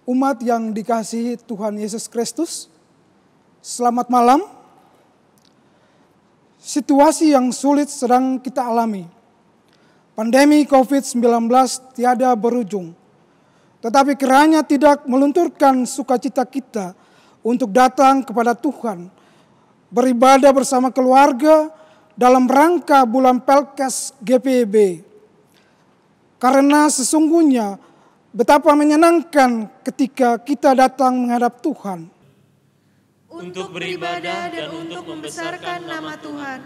Umat yang dikasihi Tuhan Yesus Kristus, selamat malam. Situasi yang sulit sedang kita alami. Pandemi COVID-19 tiada berujung. Tetapi kiranya tidak melunturkan sukacita kita untuk datang kepada Tuhan, beribadah bersama keluarga dalam rangka bulan Pelkes GPIB. Karena sesungguhnya betapa menyenangkan ketika kita datang menghadap Tuhan. Untuk beribadah dan untuk membesarkan nama Tuhan.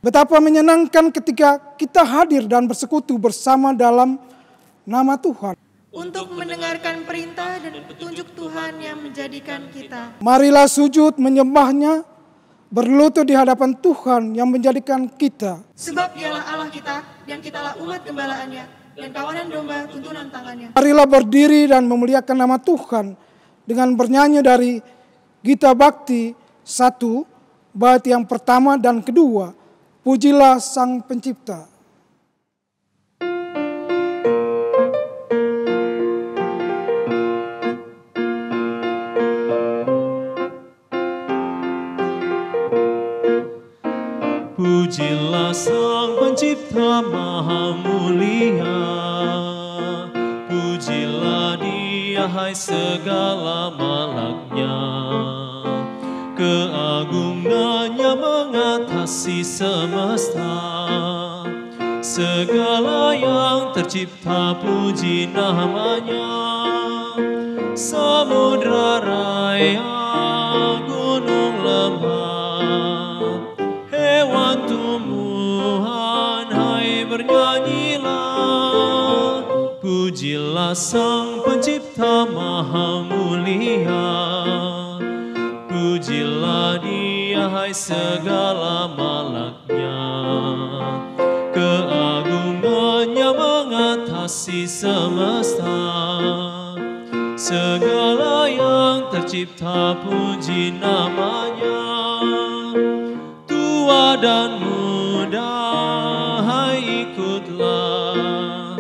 Betapa menyenangkan ketika kita hadir dan bersekutu bersama dalam nama Tuhan. Untuk mendengarkan perintah dan petunjuk Tuhan yang menjadikan kita. Marilah sujud menyembahnya, berlutut di hadapan Tuhan yang menjadikan kita. Sebab Dialah Allah kita dan kitalah umat gembalaannya dan kawanan domba tuntunan tangannya. Marilah berdiri dan memuliakan nama Tuhan dengan bernyanyi dari Gita Bakti 1, bait yang pertama dan kedua. Pujilah Sang Pencipta. Pujilah Sang Pencipta Maha Mulia, pujilah Dia hai segala malaknya. Keagungannya mengatasi semesta, segala yang tercipta puji namanya. Samudra raya, gunung lembah, hewan tumbuhan, hai bernyanyilah. Pujilah Sang Pencipta Maha Mulia, pujilah Dia hai segala malaknya. Keagungannya mengatasi semesta, segala yang tercipta puji namanya. Tua dan muda, hai ikutlah,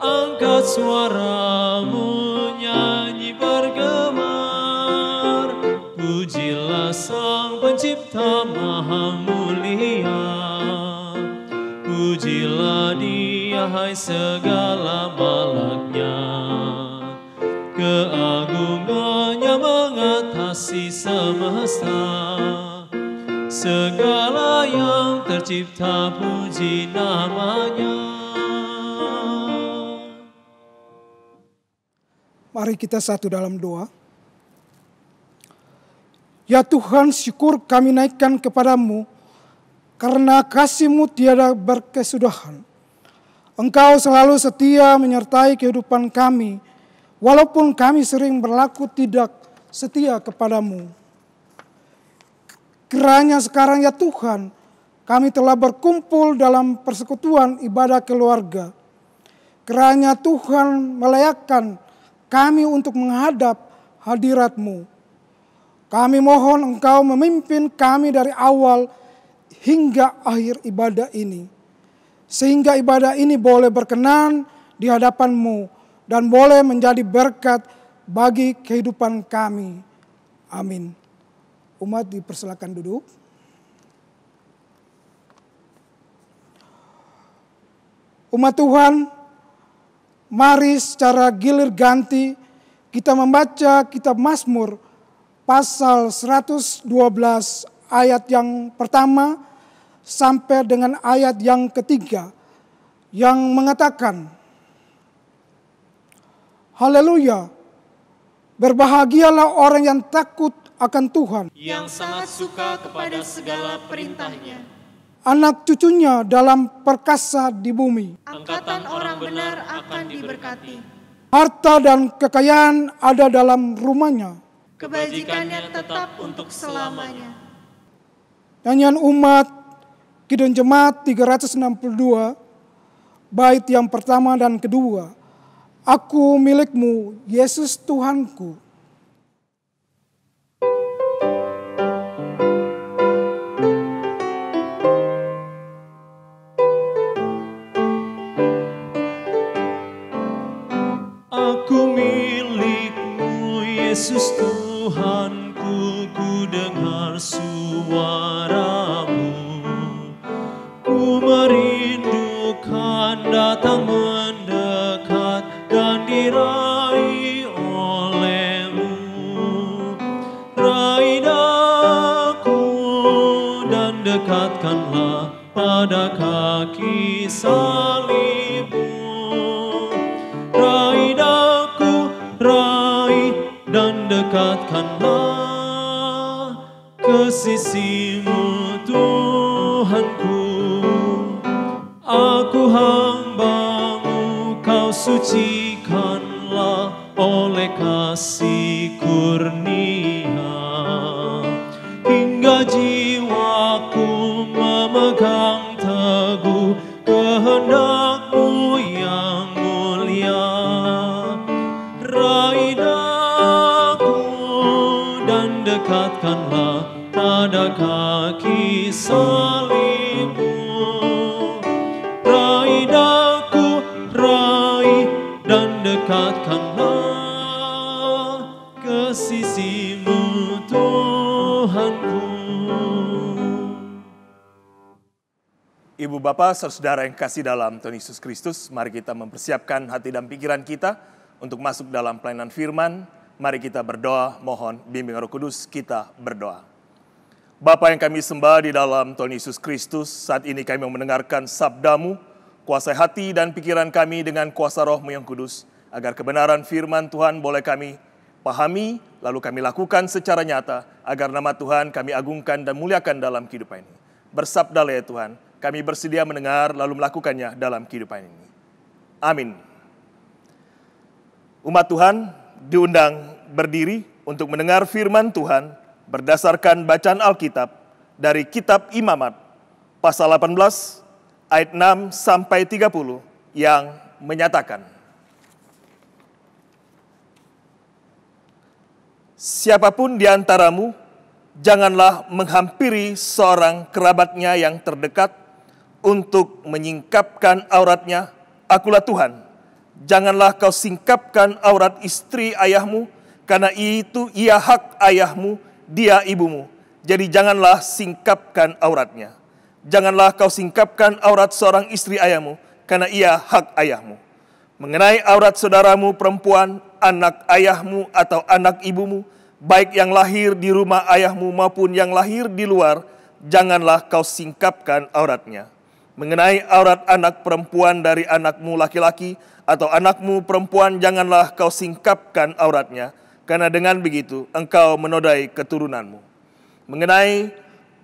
angkat suaramu nyanyi bergemar. Pujilah Sang Pencipta Maha Mulia, pujilah Dia hai segala malaknya. Keagungannya mengatasi semesta, segala yang tercipta puji namanya. Mari kita satu dalam doa. Ya Tuhan, syukur kami naikkan kepadamu, karena kasih-Mu tiada berkesudahan. Engkau selalu setia menyertai kehidupan kami, walaupun kami sering berlaku tidak setia kepadamu. Kiranya sekarang ya Tuhan, kami telah berkumpul dalam persekutuan ibadah keluarga. Kiranya Tuhan melayakkan kami untuk menghadap hadirat-Mu. Kami mohon Engkau memimpin kami dari awal hingga akhir ibadah ini. Sehingga ibadah ini boleh berkenan di hadapan-Mu dan boleh menjadi berkat bagi kehidupan kami. Amin. Umat dipersilakan duduk. Umat Tuhan, mari secara gilir ganti kita membaca kitab Mazmur pasal 112 ayat yang pertama sampai dengan ayat yang ketiga yang mengatakan, Haleluya, berbahagialah orang yang takut akan Tuhan, yang sangat suka kepada segala perintahnya. Anak cucunya dalam perkasa di bumi. Angkatan orang benar akan diberkati. Harta dan kekayaan ada dalam rumahnya. Kebajikannya tetap untuk selamanya. Nyanyian umat Kidung Jemaat 362, bait yang pertama dan kedua. Aku milikmu, Yesus Tuhanku. Aku milikmu, Yesus Tuhanku, ku dengar suaramu. Ku merindukan datang mendekat dan diraih olehmu. Raih daku dan dekatkanlah pada kaki salibmu. Raih daku, raih dan dekatkanlah ke sisimu Tuhanku. Aku hambamu, kau sucikanlah oleh kasih kurnia. Hingga jiwaku memegang teguh kehendak-Mu yang mulia. Raih daku dan dekatkanlah pada kaki salibmu. Raih daku, raih dan dekatkanlah ke sisimu Tuhanku. Ibu Bapak, saudara yang kasih dalam Tuhan Yesus Kristus, mari kita mempersiapkan hati dan pikiran kita untuk masuk dalam pelayanan firman. Mari kita berdoa, mohon bimbingan Roh Kudus, kita berdoa. Bapa yang kami sembah di dalam Tuhan Yesus Kristus, saat ini kami mendengarkan sabda-Mu, kuasai hati dan pikiran kami dengan kuasa Roh-Mu yang kudus, agar kebenaran firman Tuhan boleh kami pahami, lalu kami lakukan secara nyata, agar nama Tuhan kami agungkan dan muliakan dalam kehidupan ini. Bersabdalah ya Tuhan, kami bersedia mendengar lalu melakukannya dalam kehidupan ini. Amin. Umat Tuhan diundang berdiri untuk mendengar firman Tuhan berdasarkan bacaan Alkitab dari Kitab Imamat, pasal 18, ayat 6 sampai 30 yang menyatakan, siapapun di antaramu janganlah menghampiri seorang kerabatnya yang terdekat untuk menyingkapkan auratnya. Akulah Tuhan. Janganlah kau singkapkan aurat istri ayahmu, karena itu ia hak ayahmu, dia ibumu. Jadi janganlah singkapkan auratnya. Janganlah kau singkapkan aurat seorang istri ayahmu, karena ia hak ayahmu. Mengenai aurat saudaramu perempuan, anak ayahmu atau anak ibumu, baik yang lahir di rumah ayahmu maupun yang lahir di luar, janganlah kau singkapkan auratnya. Mengenai aurat anak perempuan dari anakmu laki-laki atau anakmu perempuan, janganlah kau singkapkan auratnya, karena dengan begitu engkau menodai keturunanmu. Mengenai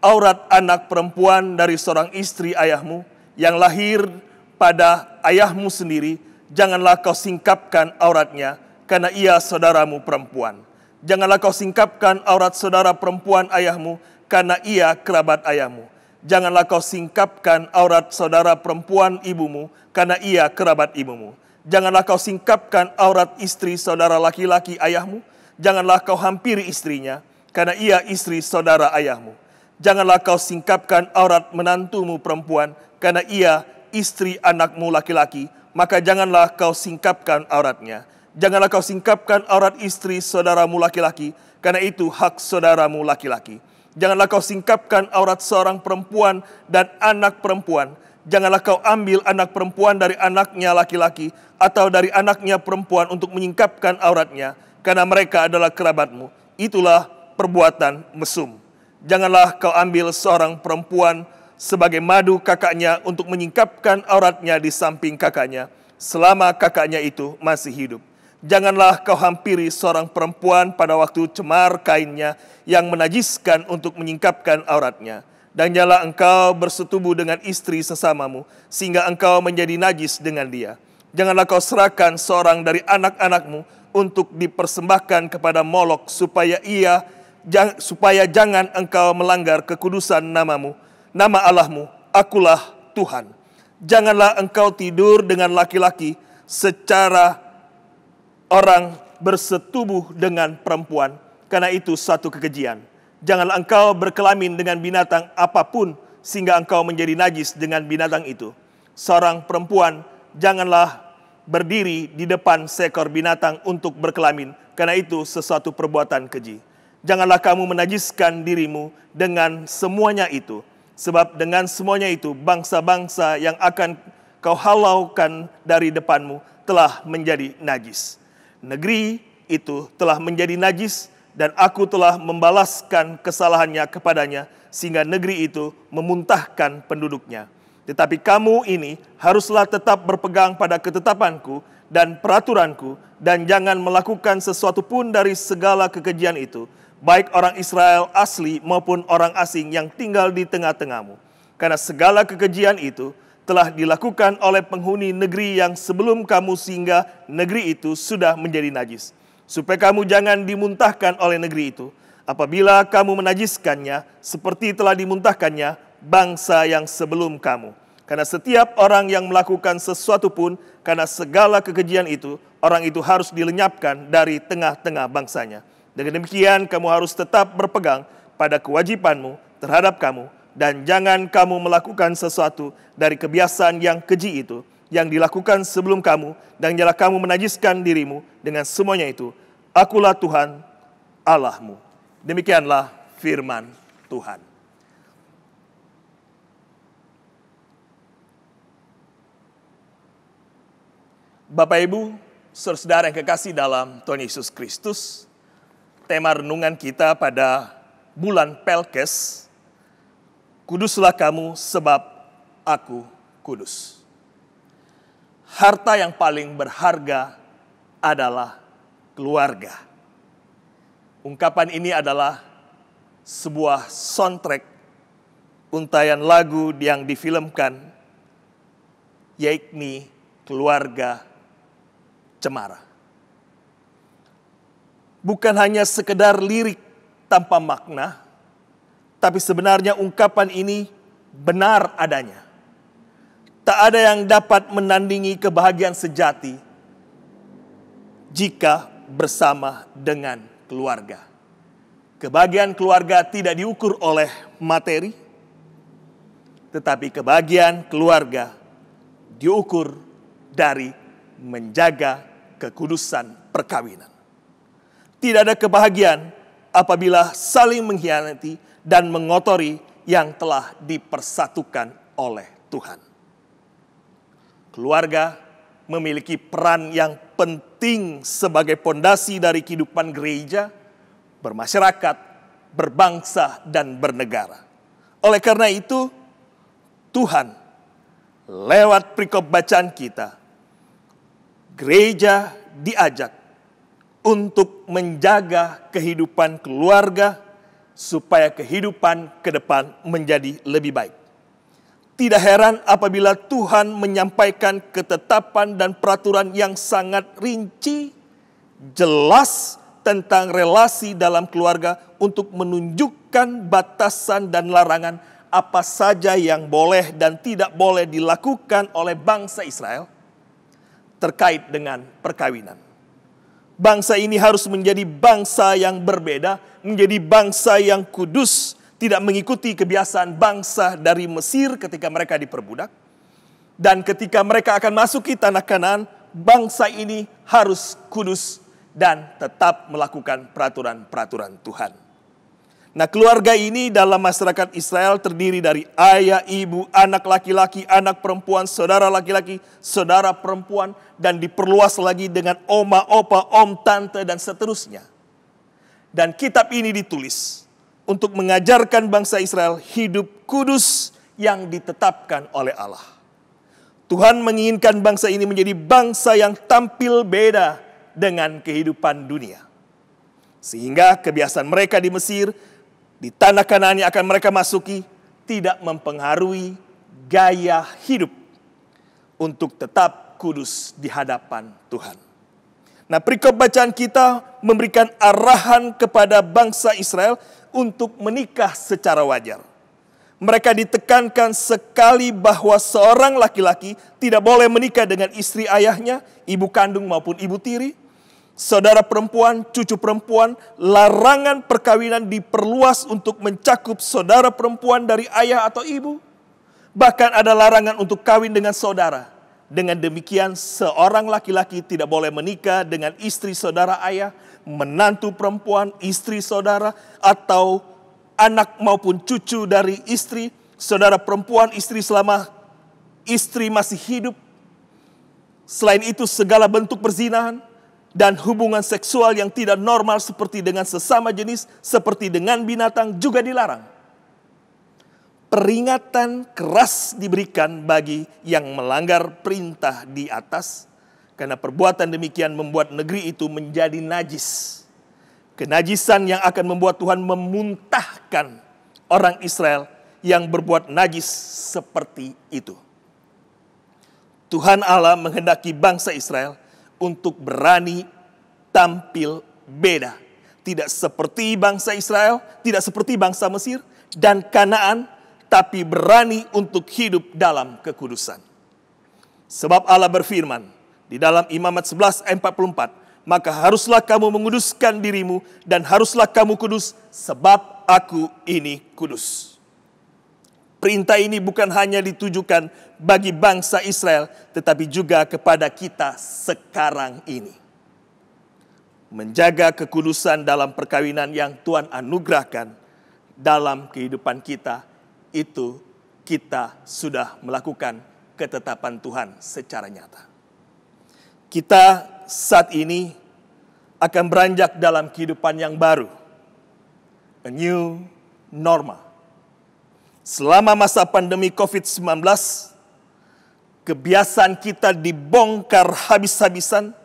aurat anak perempuan dari seorang istri ayahmu yang lahir pada ayahmu sendiri, janganlah kau singkapkan auratnya, karena ia saudaramu perempuan. Janganlah kau singkapkan aurat saudara perempuan ayahmu, karena ia kerabat ayahmu. Janganlah kau singkapkan aurat saudara perempuan ibumu, karena ia kerabat ibumu. Janganlah kau singkapkan aurat istri saudara laki-laki ayahmu. Janganlah kau hampiri istrinya, karena ia istri saudara ayahmu. Janganlah kau singkapkan aurat menantumu perempuan, karena ia istri anakmu laki-laki, maka janganlah kau singkapkan auratnya. Janganlah kau singkapkan aurat istri saudaramu laki-laki, karena itu hak saudaramu laki-laki. Janganlah kau singkapkan aurat seorang perempuan dan anak perempuan. Janganlah kau ambil anak perempuan dari anaknya laki-laki atau dari anaknya perempuan untuk menyingkapkan auratnya, karena mereka adalah kerabatmu. Itulah perbuatan mesum. Janganlah kau ambil seorang perempuan sebagai madu kakaknya untuk menyingkapkan auratnya di samping kakaknya, selama kakaknya itu masih hidup. Janganlah kau hampiri seorang perempuan pada waktu cemar kainnya yang menajiskan untuk menyingkapkan auratnya. Dan janganlah engkau bersetubuh dengan istri sesamamu, sehingga engkau menjadi najis dengan dia. Janganlah kau serahkan seorang dari anak-anakmu untuk dipersembahkan kepada Molok, supaya ia supaya jangan engkau melanggar kekudusan namamu, nama Allahmu, akulah Tuhan. Janganlah engkau tidur dengan laki-laki secara orang bersetubuh dengan perempuan, karena itu suatu kekejian. Janganlah engkau berkelamin dengan binatang apapun, sehingga engkau menjadi najis dengan binatang itu. Seorang perempuan janganlah berdiri di depan seekor binatang untuk berkelamin, karena itu sesuatu perbuatan keji. Janganlah kamu menajiskan dirimu dengan semuanya itu, sebab dengan semuanya itu bangsa-bangsa yang akan kau halaukan dari depanmu telah menjadi najis. Negeri itu telah menjadi najis, dan aku telah membalaskan kesalahannya kepadanya, sehingga negeri itu memuntahkan penduduknya. Tetapi kamu ini haruslah tetap berpegang pada ketetapanku dan peraturanku, dan jangan melakukan sesuatu pun dari segala kekejian itu, baik orang Israel asli maupun orang asing yang tinggal di tengah-tengahmu. Karena segala kekejian itu telah dilakukan oleh penghuni negeri yang sebelum kamu, sehingga negeri itu sudah menjadi najis. Supaya kamu jangan dimuntahkan oleh negeri itu, apabila kamu menajiskannya, seperti telah dimuntahkannya bangsa yang sebelum kamu. Karena setiap orang yang melakukan sesuatu pun karena segala kekejian itu, orang itu harus dilenyapkan dari tengah-tengah bangsanya. Dengan demikian kamu harus tetap berpegang pada kewajibanmu terhadap kamu, dan jangan kamu melakukan sesuatu dari kebiasaan yang keji itu yang dilakukan sebelum kamu, dan janganlah kamu menajiskan dirimu dengan semuanya itu. Akulah Tuhan Allahmu. Demikianlah firman Tuhan. Bapak Ibu, saudara yang kekasih dalam Tuhan Yesus Kristus, tema renungan kita pada bulan Pelkes, kuduslah kamu sebab aku kudus. Harta yang paling berharga adalah keluarga. Ungkapan ini adalah sebuah soundtrack untayan lagu yang difilmkan, yakni Keluarga Cemara. Bukan hanya sekedar lirik tanpa makna, tapi sebenarnya ungkapan ini benar adanya. Tak ada yang dapat menandingi kebahagiaan sejati jika bersama dengan keluarga. Kebahagiaan keluarga tidak diukur oleh materi, tetapi kebahagiaan keluarga diukur dari menjaga kekudusan perkawinan. Tidak ada kebahagiaan apabila saling mengkhianati dan mengotori yang telah dipersatukan oleh Tuhan. Keluarga memiliki peran yang penting sebagai pondasi dari kehidupan gereja, bermasyarakat, berbangsa, dan bernegara. Oleh karena itu, Tuhan lewat perikop bacaan kita, gereja diajak untuk menjaga kehidupan keluarga supaya kehidupan ke depan menjadi lebih baik. Tidak heran apabila Tuhan menyampaikan ketetapan dan peraturan yang sangat rinci, jelas tentang relasi dalam keluarga untuk menunjukkan batasan dan larangan apa saja yang boleh dan tidak boleh dilakukan oleh bangsa Israel terkait dengan perkawinan. Bangsa ini harus menjadi bangsa yang berbeda, menjadi bangsa yang kudus, tidak mengikuti kebiasaan bangsa dari Mesir ketika mereka diperbudak. Dan ketika mereka akan masuk ke tanah Kanaan, bangsa ini harus kudus dan tetap melakukan peraturan-peraturan Tuhan. Nah, keluarga ini dalam masyarakat Israel terdiri dari ayah, ibu, anak laki-laki, anak perempuan, saudara laki-laki, saudara perempuan, dan diperluas lagi dengan oma, opa, om, tante, dan seterusnya. Dan kitab ini ditulis untuk mengajarkan bangsa Israel hidup kudus yang ditetapkan oleh Allah. Tuhan menginginkan bangsa ini menjadi bangsa yang tampil beda dengan kehidupan dunia. Sehingga kebiasaan mereka di Mesir, di tanah Kanaan yang akan mereka masuki, tidak mempengaruhi gaya hidup untuk tetap kudus di hadapan Tuhan. Nah, perikop bacaan kita memberikan arahan kepada bangsa Israel untuk menikah secara wajar. Mereka ditekankan sekali bahwa seorang laki-laki tidak boleh menikah dengan istri ayahnya, ibu kandung maupun ibu tiri, saudara perempuan, cucu perempuan. Larangan perkawinan diperluas untuk mencakup saudara perempuan dari ayah atau ibu. Bahkan ada larangan untuk kawin dengan saudara. Dengan demikian, seorang laki-laki tidak boleh menikah dengan istri saudara ayah, menantu perempuan, istri saudara, atau anak maupun cucu dari istri, saudara perempuan, istri selama istri masih hidup. Selain itu, segala bentuk perzinahan dan hubungan seksual yang tidak normal seperti dengan sesama jenis, seperti dengan binatang juga dilarang. Peringatan keras diberikan bagi yang melanggar perintah di atas, karena perbuatan demikian membuat negeri itu menjadi najis. Kenajisan yang akan membuat Tuhan memuntahkan orang Israel yang berbuat najis seperti itu. Tuhan Allah menghendaki bangsa Israel untuk berani tampil beda. Tidak seperti bangsa Israel, tidak seperti bangsa Mesir dan Kanaan, tapi berani untuk hidup dalam kekudusan. Sebab Allah berfirman di dalam Imamat 11 ayat 44, maka haruslah kamu menguduskan dirimu dan haruslah kamu kudus sebab aku ini kudus. Perintah ini bukan hanya ditujukan bagi bangsa Israel, tetapi juga kepada kita sekarang ini. Menjaga kekudusan dalam perkawinan yang Tuhan anugerahkan dalam kehidupan kita, itu kita sudah melakukan ketetapan Tuhan secara nyata. Kita saat ini akan beranjak dalam kehidupan yang baru. A new normal. Selama masa pandemi COVID-19, kebiasaan kita dibongkar habis-habisan.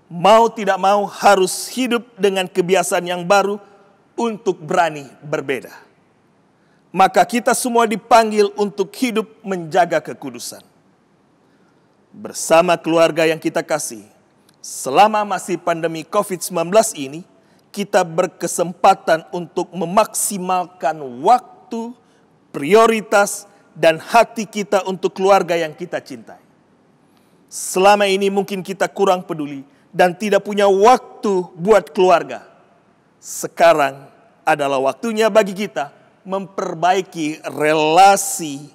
Mau tidak mau harus hidup dengan kebiasaan yang baru untuk berani berbeda. Maka kita semua dipanggil untuk hidup menjaga kekudusan. Bersama keluarga yang kita kasih, selama masih pandemi COVID-19 ini, kita berkesempatan untuk memaksimalkan waktu, prioritas, dan hati kita untuk keluarga yang kita cintai. Selama ini mungkin kita kurang peduli dan tidak punya waktu buat keluarga. Sekarang adalah waktunya bagi kita memperbaiki relasi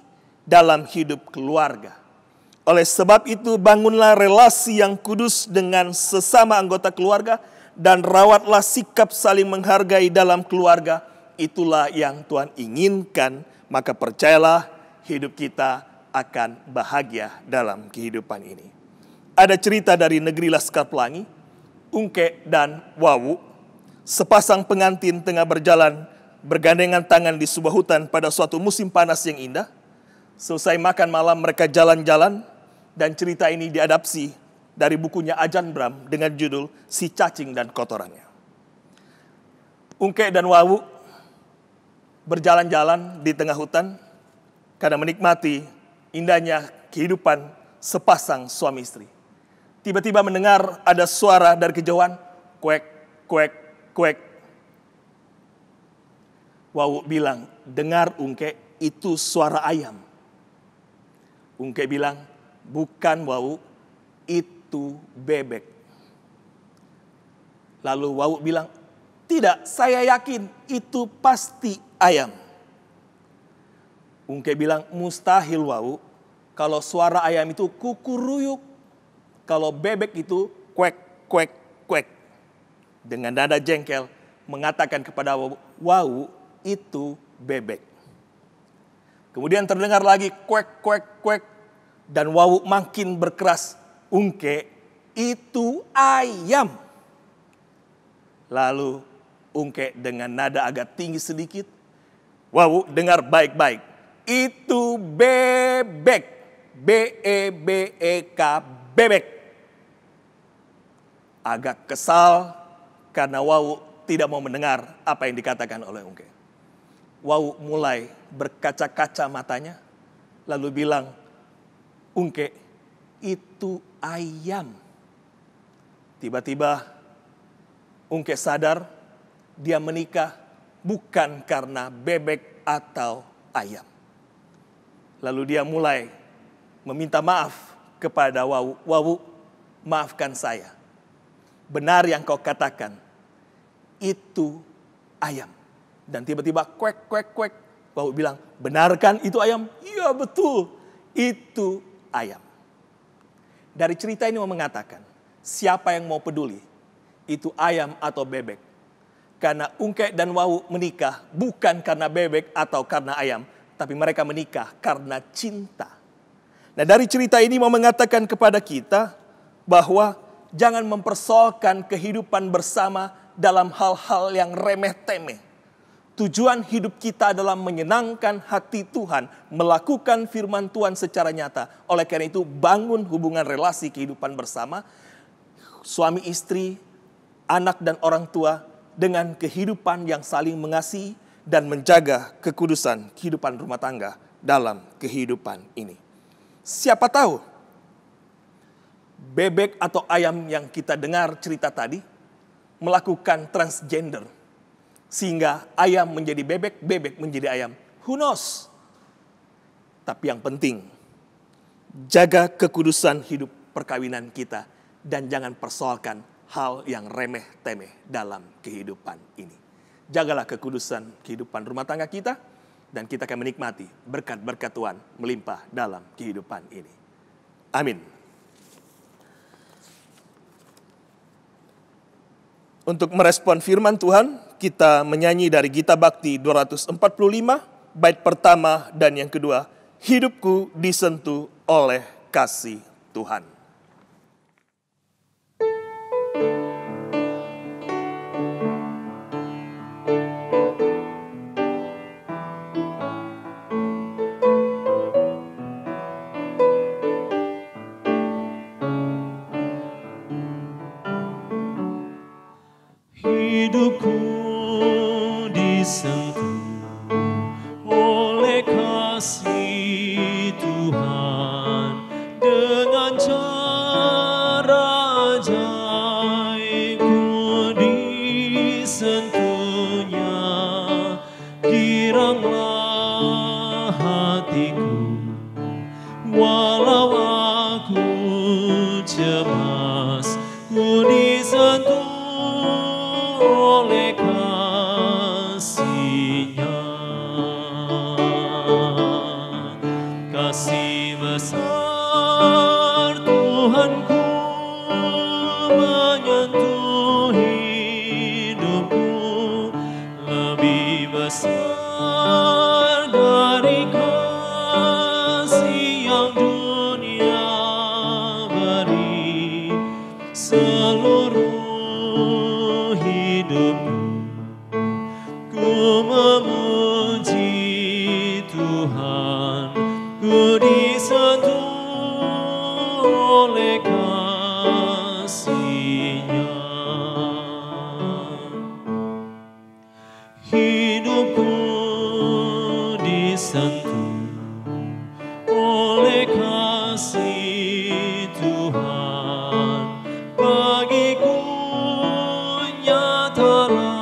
dalam hidup keluarga. Oleh sebab itu, bangunlah relasi yang kudus dengan sesama anggota keluarga dan rawatlah sikap saling menghargai dalam keluarga. Itulah yang Tuhan inginkan, maka percayalah hidup kita akan bahagia dalam kehidupan ini. Ada cerita dari negeri Laskar Pelangi, Ungke dan Wawu, sepasang pengantin tengah bergandengan tangan di sebuah hutan pada suatu musim panas yang indah. Selesai makan malam, mereka jalan-jalan, dan cerita ini diadaptasi dari bukunya Ajahn Brahm dengan judul Si Cacing dan Kotorannya. Ungke dan Wawu berjalan-jalan di tengah hutan karena menikmati indahnya kehidupan sepasang suami istri. Tiba-tiba mendengar ada suara dari kejauhan, kuek, kuek, kuek. Wawu bilang, dengar Ungke, itu suara ayam. Ungke bilang, bukan Wawu, itu bebek. Lalu Wawu bilang, tidak, saya yakin itu pasti ayam. Ungke bilang, mustahil Wawu, kalau suara ayam itu kukuruyuk, kalau bebek itu kuek, kuek, kuek. Dengan nada jengkel mengatakan kepada Wawu, Wawu, itu bebek. Kemudian terdengar lagi kuek, kuek, kuek. Dan Wawu makin berkeras. Ungke, itu ayam. Lalu Ungke dengan nada agak tinggi sedikit. Wawu, dengar baik-baik. Itu bebek. B-E-B-E-K, bebek. Agak kesal karena Wawu tidak mau mendengar apa yang dikatakan oleh Ungke. Wawu mulai berkaca-kaca matanya, lalu bilang, Ungke, itu ayam. Tiba-tiba Ungke sadar dia menikah bukan karena bebek atau ayam. Lalu dia mulai meminta maaf kepada Wawu. Wawu, maafkan saya. Benar yang kau katakan, itu ayam. Dan tiba-tiba kuek, kuek, kuek. Wawu bilang, benar kan itu ayam? Iya betul, itu ayam. Dari cerita ini mau mengatakan, siapa yang mau peduli, itu ayam atau bebek. Karena Ungke dan Wawu menikah bukan karena bebek atau karena ayam, tapi mereka menikah karena cinta. Nah, dari cerita ini mau mengatakan kepada kita bahwa jangan mempersoalkan kehidupan bersama dalam hal-hal yang remeh-temeh. Tujuan hidup kita adalah menyenangkan hati Tuhan, melakukan firman Tuhan secara nyata. Oleh karena itu, bangun hubungan relasi kehidupan bersama, suami istri, anak dan orang tua, dengan kehidupan yang saling mengasihi dan menjaga kekudusan kehidupan rumah tangga dalam kehidupan ini. Siapa tahu bebek atau ayam yang kita dengar cerita tadi melakukan transgender. Sehingga ayam menjadi bebek, bebek menjadi ayam. Who knows? Tapi yang penting, jaga kekudusan hidup perkawinan kita. Dan jangan persoalkan hal yang remeh-temeh dalam kehidupan ini. Jagalah kekudusan kehidupan rumah tangga kita, dan kita akan menikmati berkat-berkat Tuhan melimpah dalam kehidupan ini. Amin. Untuk merespon firman Tuhan, kita menyanyi dari Gita Bakti 245, bait pertama dan yang kedua, hidupku disentuh oleh kasih Tuhan. Hidupku disentuh oleh kasih Tuhan dengan cara ajaib ku disentuhnya, giranglah hatiku walau aku cemas, ku disentuh oleh kasih-Nya. Kasih besar Tuhanku menyentuh hidupku, lebih besar dari kasih yang dunia beri. Seluruh hidupku ku memuji Tuhan, ku disentuh oleh kasih-Nya. Hidupku disentuh oleh kasih Tuhan, bagiku nyatalah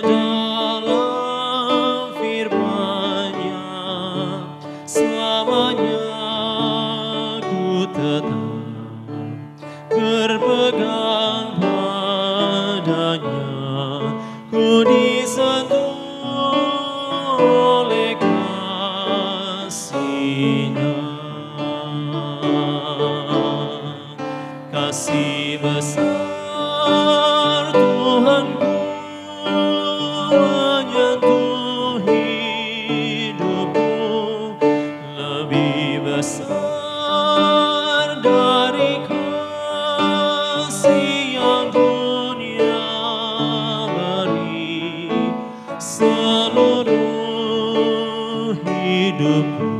dalam firman-Nya, selamanya ku tetap berpegang padanya, ku disentuh oleh kasih-Nya. Kasih besar Tuhanku menyentuh hidupku, lebih besar dari kasih yang dunia beri. Seluruh hidupku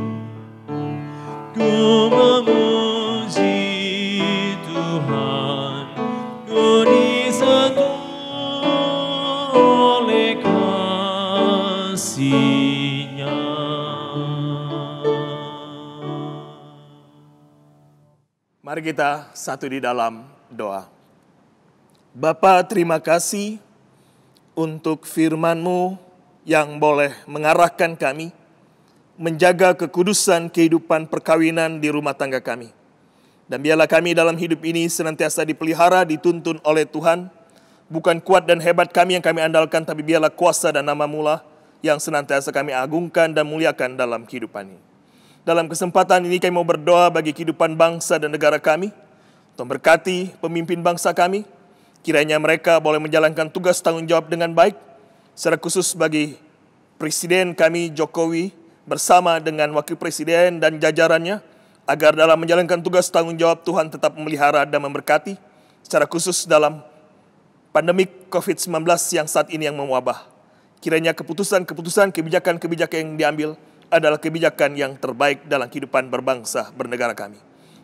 ku memuji Tuhan, ku disentuh oleh kasih-Nya. Mari kita satu di dalam doa. Bapa, terima kasih untuk firman-Mu yang boleh mengarahkan kami, menjaga kekudusan kehidupan perkawinan di rumah tangga kami. Dan biarlah kami dalam hidup ini senantiasa dipelihara, dituntun oleh Tuhan. Bukan kuat dan hebat kami yang kami andalkan, tapi biarlah kuasa dan nama-Mu lah yang senantiasa kami agungkan dan muliakan dalam kehidupan ini. Dalam kesempatan ini kami mau berdoa bagi kehidupan bangsa dan negara kami. Tuhan berkati pemimpin bangsa kami. Kiranya mereka boleh menjalankan tugas tanggung jawab dengan baik. Secara khusus bagi Presiden kami Jokowi bersama dengan Wakil Presiden dan jajarannya. Agar dalam menjalankan tugas tanggung jawab Tuhan tetap memelihara dan memberkati. Secara khusus dalam pandemik COVID-19 yang saat ini yang mewabah. Kiranya keputusan-keputusan, kebijakan-kebijakan yang diambil adalah kebijakan yang terbaik dalam kehidupan berbangsa, bernegara kami.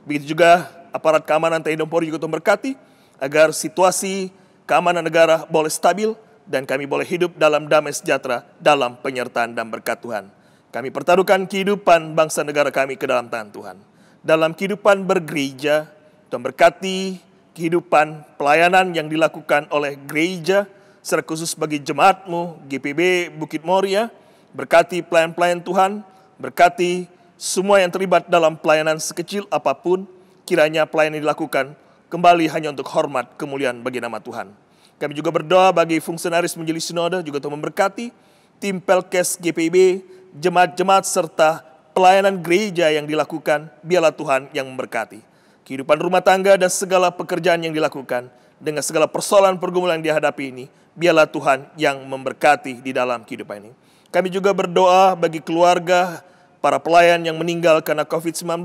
Begitu juga aparat keamanan TNI dan Polri juga Tuhan berkati, agar situasi keamanan negara boleh stabil dan kami boleh hidup dalam damai sejahtera dalam penyertaan dan berkat Tuhan. Kami pertaruhkan kehidupan bangsa negara kami ke dalam tangan Tuhan. Dalam kehidupan bergereja, Tuhan berkati kehidupan pelayanan yang dilakukan oleh gereja, secara khusus bagi jemaat-Mu, GPB Bukit Moria. Berkati pelayan-pelayan Tuhan, berkati semua yang terlibat dalam pelayanan sekecil apapun, kiranya pelayanan dilakukan kembali hanya untuk hormat kemuliaan bagi nama Tuhan. Kami juga berdoa bagi fungsionaris Majelis Sinode, juga Tuhan memberkati tim Pelkes GPIB, jemaat-jemaat serta pelayanan gereja yang dilakukan, biarlah Tuhan yang memberkati. Kehidupan rumah tangga dan segala pekerjaan yang dilakukan, dengan segala persoalan pergumulan yang dihadapi ini, biarlah Tuhan yang memberkati di dalam kehidupan ini. Kami juga berdoa bagi keluarga, para pelayan yang meninggal karena COVID-19,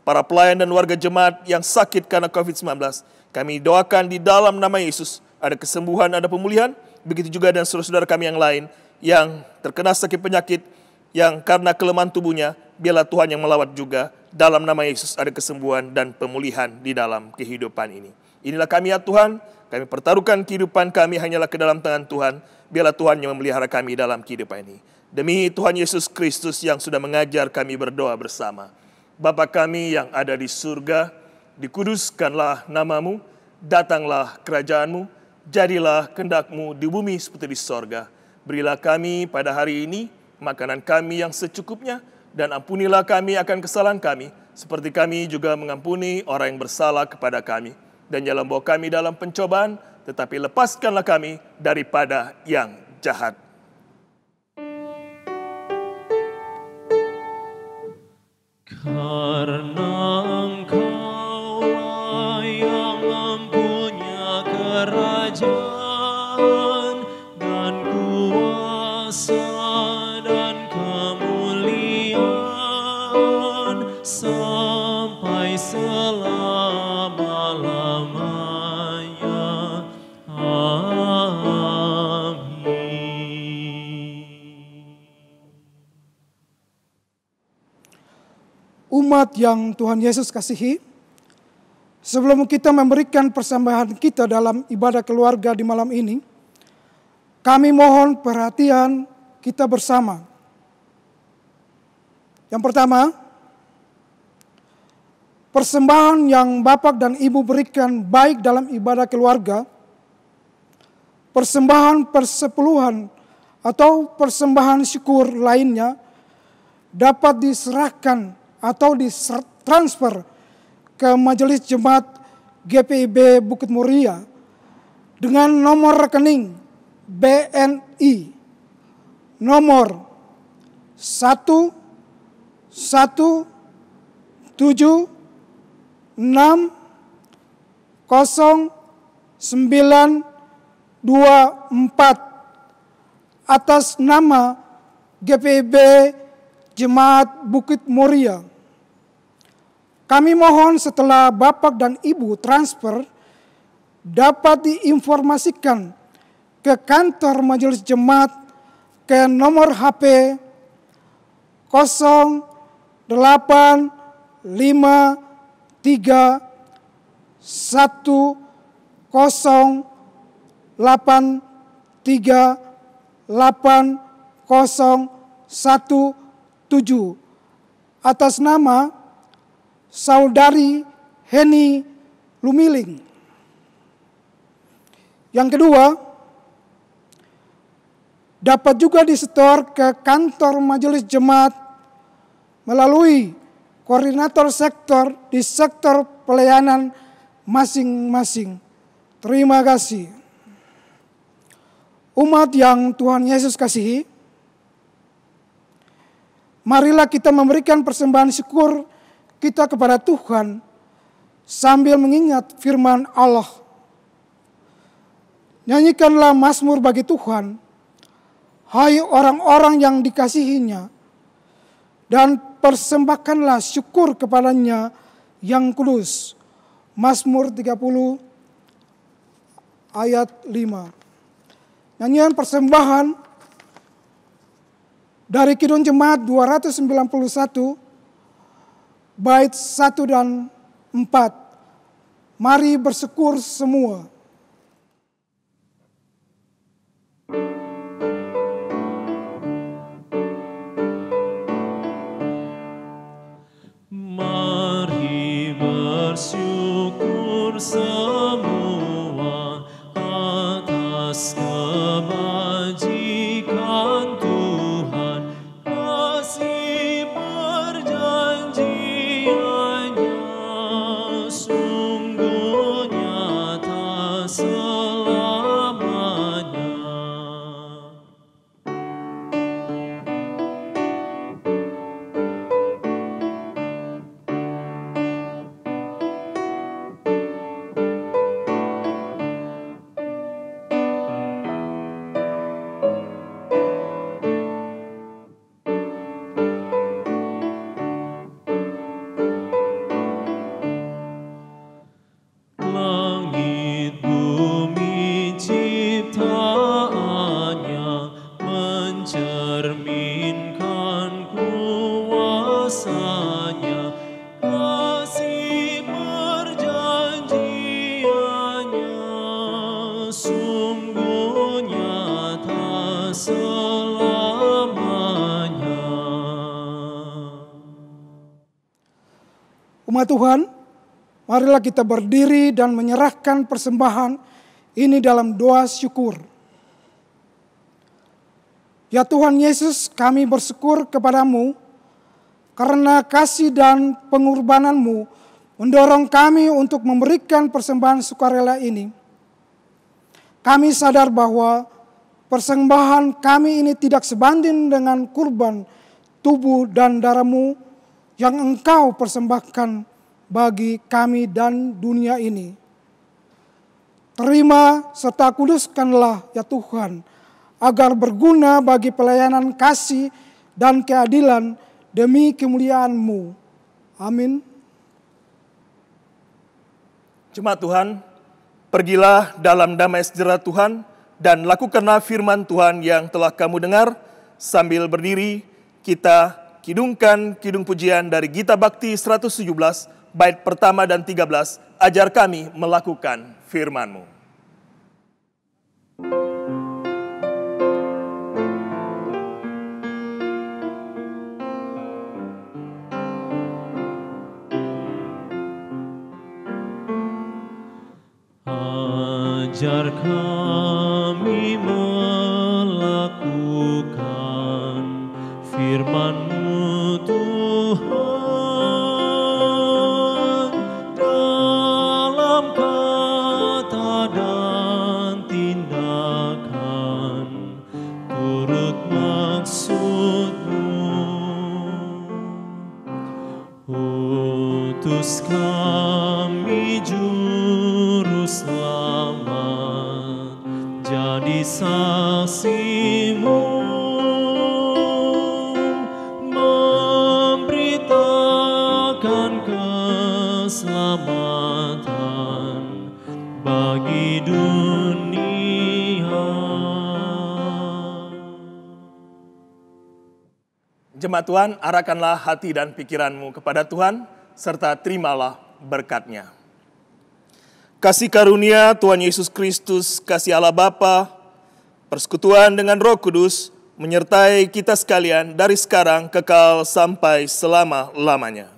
para pelayan dan warga jemaat yang sakit karena COVID-19. Kami doakan di dalam nama Yesus, ada kesembuhan, ada pemulihan. Begitu juga dan saudara-saudara kami yang lain yang terkena sakit penyakit, yang karena kelemahan tubuhnya, biarlah Tuhan yang melawat juga. Dalam nama Yesus ada kesembuhan dan pemulihan di dalam kehidupan ini. Inilah kami ya Tuhan, kami pertaruhkan kehidupan kami hanyalah ke dalam tangan Tuhan. Biarlah Tuhan yang memelihara kami dalam kehidupan ini. Demi Tuhan Yesus Kristus yang sudah mengajar kami berdoa bersama. Bapa kami yang ada di surga, dikuduskanlah nama-Mu, datanglah kerajaan-Mu, jadilah kehendak-Mu di bumi seperti di sorga. Berilah kami pada hari ini makanan kami yang secukupnya, dan ampunilah kami akan kesalahan kami, seperti kami juga mengampuni orang yang bersalah kepada kami. Dan jangan bawa kami dalam pencobaan, tetapi lepaskanlah kami daripada yang jahat. Karena Engkau yang mempunyai kerajaan dan kuasa dan kemuliaan sampai selama-lamanya. Umat yang Tuhan Yesus kasihi, sebelum kita memberikan persembahan kita dalam ibadah keluarga di malam ini, kami mohon perhatian kita bersama. Yang pertama, persembahan yang Bapak dan Ibu berikan baik dalam ibadah keluarga, persembahan persepuluhan atau persembahan syukur lainnya dapat diserahkan atau ditransfer ke Majelis Jemaat GPIB Bukit Moria dengan nomor rekening BNI nomor 117600924 atas nama GPIB Jemaat Bukit Moria. Kami mohon setelah Bapak dan Ibu transfer dapat diinformasikan ke kantor Majelis Jemaat ke nomor HP 0853108017 atas nama Saudari Heni Lumiling. Yang kedua, dapat juga disetor ke kantor majelis jemaat melalui koordinator sektor di sektor pelayanan masing-masing. Terima kasih. Umat yang Tuhan Yesus kasihi, marilah kita memberikan persembahan syukur kita kepada Tuhan sambil mengingat firman Allah. Nyanyikanlah mazmur bagi Tuhan, hai orang-orang yang dikasihinya, dan persembahkanlah syukur kepadanya yang kudus. Mazmur 30 ayat 5. Nyanyian persembahan dari Kidung Jemaat 291 bait 1 dan 4. Mari bersyukur semua. Mari bersyukur semua atas kebajikan Tuhan, kasih perjanjiannya sungguh nyata selamanya. Langit bumi ciptaannya mencerminkan kuasanya, kasih perjanjiannya sungguh nyata selamanya. Umat Tuhan, marilah kita berdiri dan menyerahkan persembahan ini dalam doa syukur. Ya Tuhan Yesus, kami bersyukur kepadamu karena kasih dan pengorbananmu mendorong kami untuk memberikan persembahan sukarela ini. Kami sadar bahwa persembahan kami ini tidak sebanding dengan kurban tubuh dan darahmu yang Engkau persembahkan bagi kami dan dunia ini. Terima serta kuduskanlah ya Tuhan, agar berguna bagi pelayanan kasih dan keadilan demi kemuliaan-Mu. Amin. Jemaat Tuhan, pergilah dalam damai sejahtera Tuhan dan lakukanlah firman Tuhan yang telah kamu dengar. Sambil berdiri, kita kidungkan kidung pujian dari Gita Bakti 117, bait pertama dan 13, ajar kami melakukan firman-Mu. Ajar kami melakukan firman-Mu Tuhan, dalam kata dan tindakan turut maksud-Mu. Utus kami Juru Selamat, jadi saksi-Mu, memberitakan keselamatan bagi dunia. Jemaat Tuhan, arahkanlah hati dan pikiranmu kepada Tuhan, serta terimalah berkat-Nya. Kasih karunia Tuhan Yesus Kristus, kasih Allah Bapa, persekutuan dengan Roh Kudus, menyertai kita sekalian dari sekarang kekal sampai selama-lamanya.